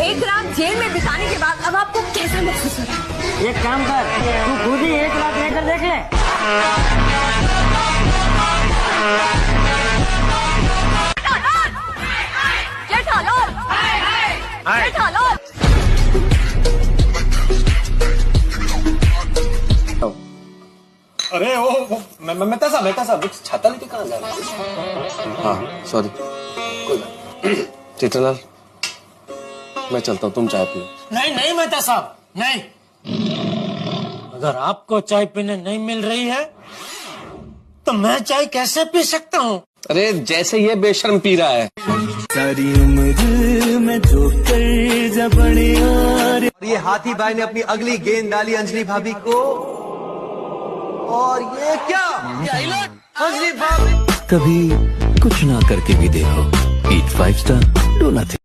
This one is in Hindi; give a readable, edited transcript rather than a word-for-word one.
एक रात जेल में बिताने के बाद अब आपको कैसा महसूस हो रहा है? एक काम कर, तू खुद ही एक रात लेकर देख ले। अरे वो मेहता साहब छाता लेके कहाँ जा रहे हैं? हाँ सॉरी, कोई बात। चेतनलाल, मैं चलता हूँ, तुम चाय पियो। नहीं नहीं मेहता साहब, नहीं। अगर आपको चाय पीने नहीं मिल रही है तो मैं चाय कैसे पी सकता हूँ? अरे जैसे ये बेशर्म पी रहा है। सारी उम्र में जो कर जबड़े और ये हाथी भाई ने अपनी अगली गेंद डाली अंजलि भाभी को, और ये क्या अंजलि भाभी। कभी कुछ ना करके भी देखो। ईट 5 स्टार, डू नथिंग।